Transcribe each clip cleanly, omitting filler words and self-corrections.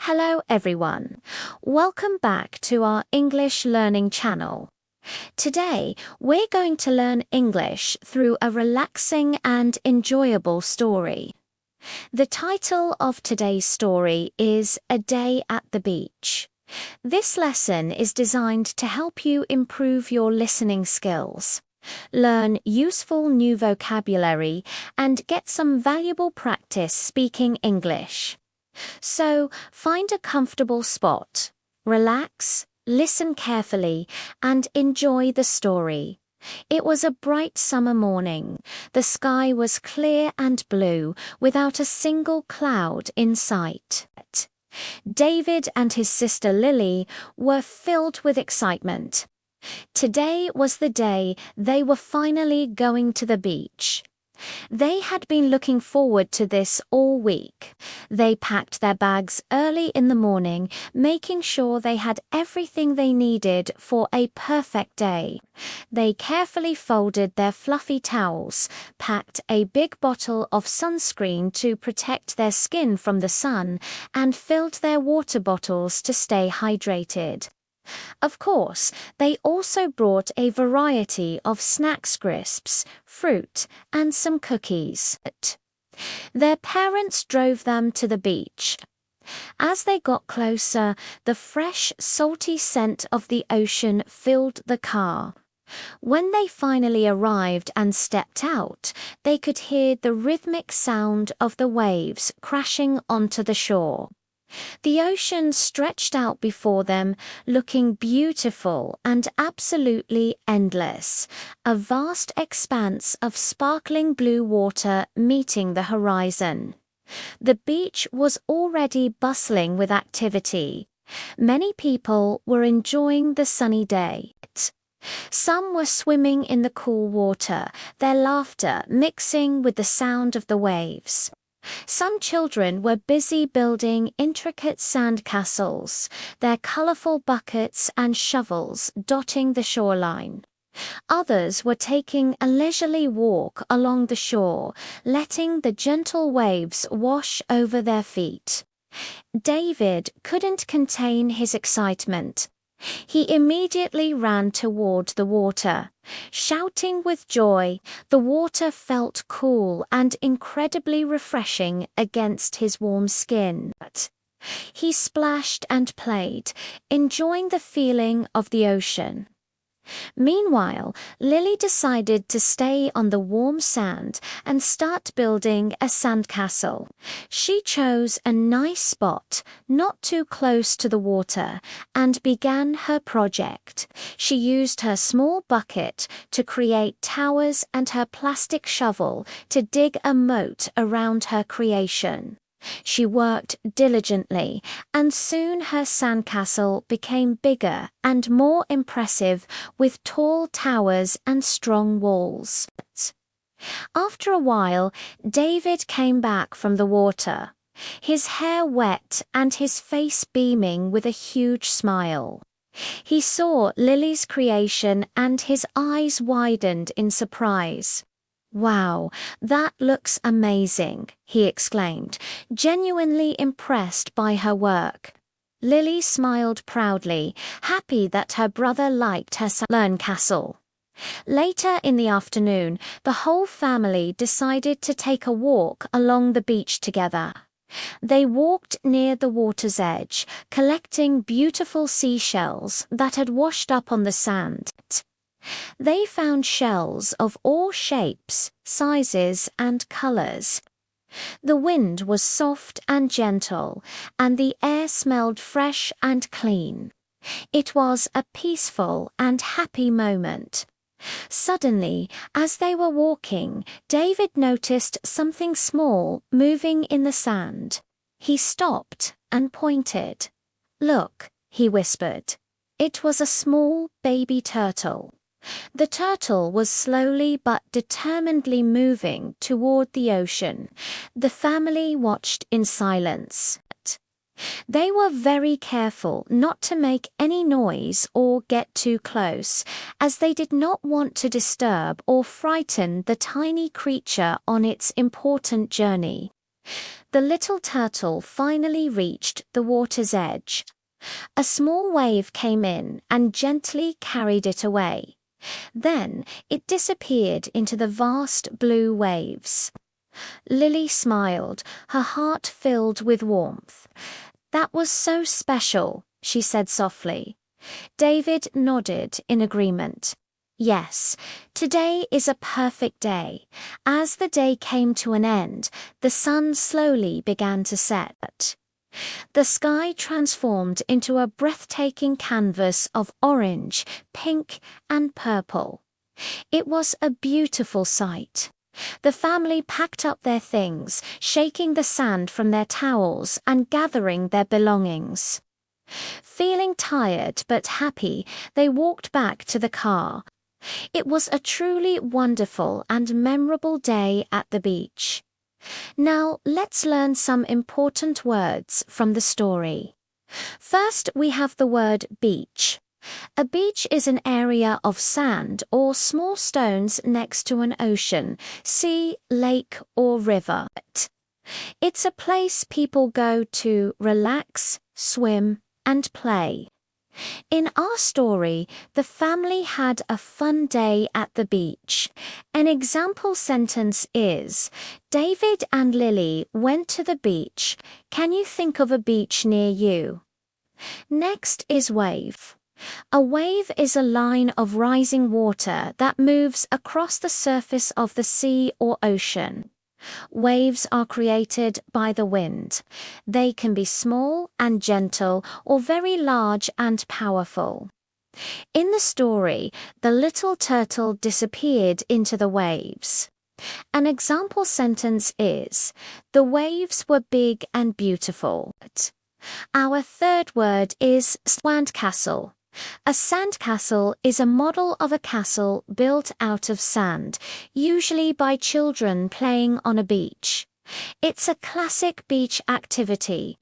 Hello everyone. Welcome back to our English learning channel. Today, we're going to learn English through a relaxing and enjoyable story. The title of today's story is A Day at the Beach. This lesson is designed to help you improve your listening skills, learn useful new vocabulary, and get some valuable practice speaking English. So, find a comfortable spot, relax, listen carefully, and enjoy the story. It was a bright summer morning. The sky was clear and blue, without a single cloud in sight. David and his sister Lily were filled with excitement. Today was the day they were finally going to the beach. They had been looking forward to this all week. They packed their bags early in the morning, making sure they had everything they needed for a perfect day. They carefully folded their fluffy towels, packed a big bottle of sunscreen to protect their skin from the sun, and filled their water bottles to stay hydrated. Of course, they also brought a variety of snacks, crisps, fruit, and some cookies. Their parents drove them to the beach. As they got closer, the fresh, salty scent of the ocean filled the car. When they finally arrived and stepped out, they could hear the rhythmic sound of the waves crashing onto the shore. The ocean stretched out before them, looking beautiful and absolutely endless, a vast expanse of sparkling blue water meeting the horizon. The beach was already bustling with activity. Many people were enjoying the sunny day. Some were swimming in the cool water, their laughter mixing with the sound of the waves. Some children were busy building intricate sandcastles, their colorful buckets and shovels dotting the shoreline. Others were taking a leisurely walk along the shore, letting the gentle waves wash over their feet. David couldn't contain his excitement. He immediately ran toward the water. Shouting with joy, the water felt cool and incredibly refreshing against his warm skin. He splashed and played, enjoying the feeling of the ocean. Meanwhile, Lily decided to stay on the warm sand and start building a sandcastle. She chose a nice spot, not too close to the water, and began her project. She used her small bucket to create towers and her plastic shovel to dig a moat around her creation. She worked diligently, and soon her sandcastle became bigger and more impressive with tall towers and strong walls. After a while, David came back from the water, his hair wet and his face beaming with a huge smile. He saw Lily's creation and his eyes widened in surprise. "Wow, that looks amazing," he exclaimed, genuinely impressed by her work. Lily smiled proudly, happy that her brother liked her sandcastle. Later in the afternoon, the whole family decided to take a walk along the beach together. They walked near the water's edge, collecting beautiful seashells that had washed up on the sand. They found shells of all shapes, sizes, and colors. The wind was soft and gentle, and the air smelled fresh and clean. It was a peaceful and happy moment. Suddenly, as they were walking, David noticed something small moving in the sand. He stopped and pointed. "Look," he whispered. It was a small baby turtle. The turtle was slowly but determinedly moving toward the ocean. The family watched in silence. They were very careful not to make any noise or get too close, as they did not want to disturb or frighten the tiny creature on its important journey. The little turtle finally reached the water's edge. A small wave came in and gently carried it away. Then it disappeared into the vast blue waves. Lily smiled, her heart filled with warmth. "That was so special," she said softly. David nodded in agreement. Yes, today is a perfect day. As the day came to an end, the sun slowly began to set. The sky transformed into a breathtaking canvas of orange, pink, and purple. It was a beautiful sight. The family packed up their things, shaking the sand from their towels and gathering their belongings. Feeling tired but happy, they walked back to the car. It was a truly wonderful and memorable day at the beach. Now let's learn some important words from the story. First, we have the word beach. A beach is an area of sand or small stones next to an ocean, sea, lake, or river. It's a place people go to relax, swim, and play. In our story, the family had a fun day at the beach. An example sentence is, David and Lily went to the beach. Can you think of a beach near you? Next is wave. A wave is a line of rising water that moves across the surface of the sea or ocean. Waves are created by the wind. They can be small and gentle or very large and powerful. In the story, the little turtle disappeared into the waves. An example sentence is, the waves were big and beautiful. Our third word is sandcastle. A sandcastle is a model of a castle built out of sand, usually by children playing on a beach. It's a classic beach activity.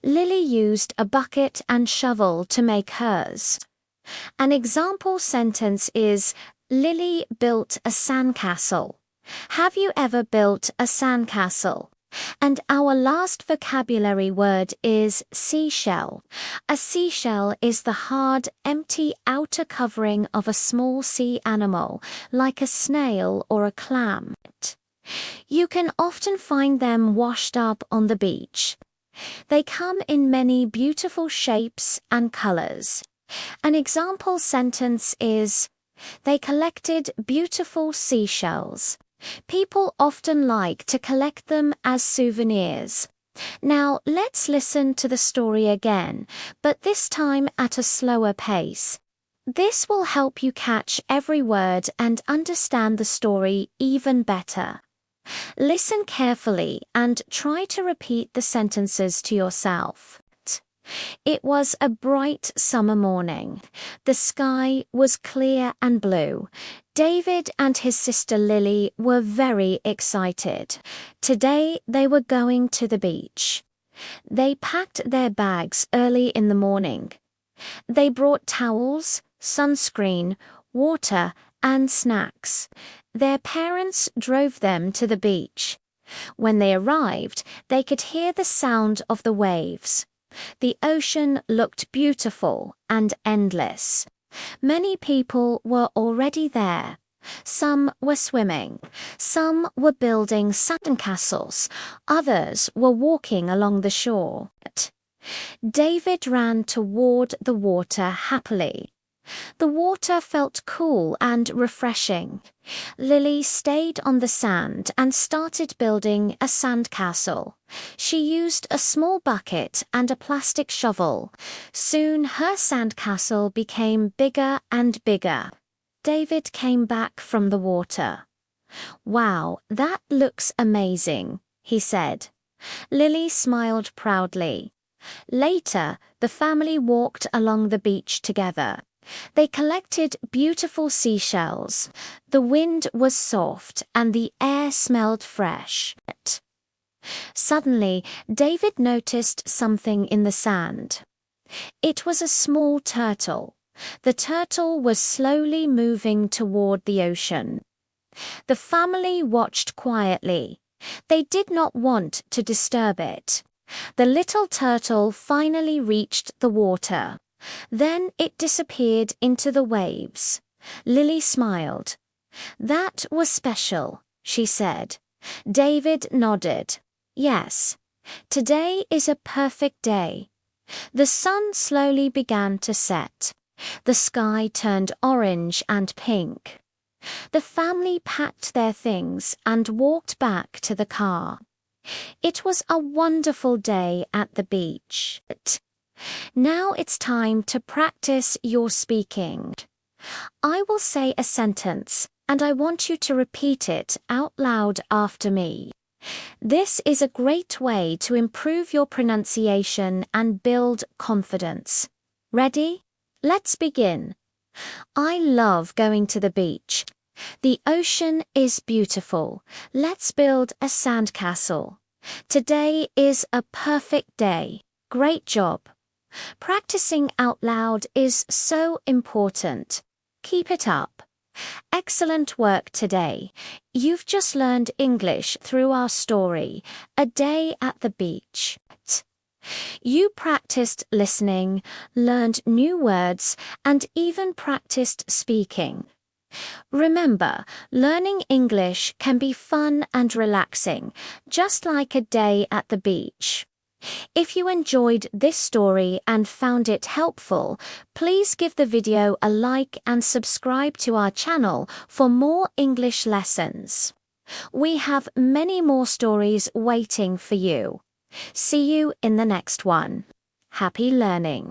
Lily used a bucket and shovel to make hers. An example sentence is, Lily built a sandcastle. Have you ever built a sandcastle? And our last vocabulary word is seashell. A seashell is the hard, empty outer covering of a small sea animal, like a snail or a clam. You can often find them washed up on the beach. They come in many beautiful shapes and colors. An example sentence is, they collected beautiful seashells. People often like to collect them as souvenirs. Now let's listen to the story again, but this time at a slower pace. This will help you catch every word and understand the story even better. Listen carefully and try to repeat the sentences to yourself. It was a bright summer morning. The sky was clear and blue. David and his sister Lily were very excited. Today they were going to the beach. They packed their bags early in the morning. They brought towels, sunscreen, water, and snacks. Their parents drove them to the beach. When they arrived, they could hear the sound of the waves. The ocean looked beautiful and endless. Many people were already there. Some were swimming. Some were building sandcastles. Others were walking along the shore. David ran toward the water happily. The water felt cool and refreshing. Lily stayed on the sand and started building a sandcastle. She used a small bucket and a plastic shovel. Soon her sandcastle became bigger and bigger. David came back from the water. "Wow, that looks amazing," he said. Lily smiled proudly. Later, the family walked along the beach together. They collected beautiful seashells. The wind was soft and the air smelled fresh. Suddenly, David noticed something in the sand. It was a small turtle. The turtle was slowly moving toward the ocean. The family watched quietly. They did not want to disturb it. The little turtle finally reached the water. Then it disappeared into the waves. Lily smiled. "That was special," she said. David nodded. "Yes. Today is a perfect day." The sun slowly began to set. The sky turned orange and pink. The family packed their things and walked back to the car. It was a wonderful day at the beach. Now it's time to practice your speaking. I will say a sentence, and I want you to repeat it out loud after me. This is a great way to improve your pronunciation and build confidence. Ready? Let's begin. I love going to the beach. The ocean is beautiful. Let's build a sandcastle. Today is a perfect day. Great job. Practicing out loud is so important. Keep it up. Excellent work today. You've just learned English through our story, A Day at the Beach. You practiced listening, learned new words, and even practiced speaking. Remember, learning English can be fun and relaxing, just like a day at the beach. If you enjoyed this story and found it helpful, please give the video a like and subscribe to our channel for more English lessons. We have many more stories waiting for you. See you in the next one. Happy learning!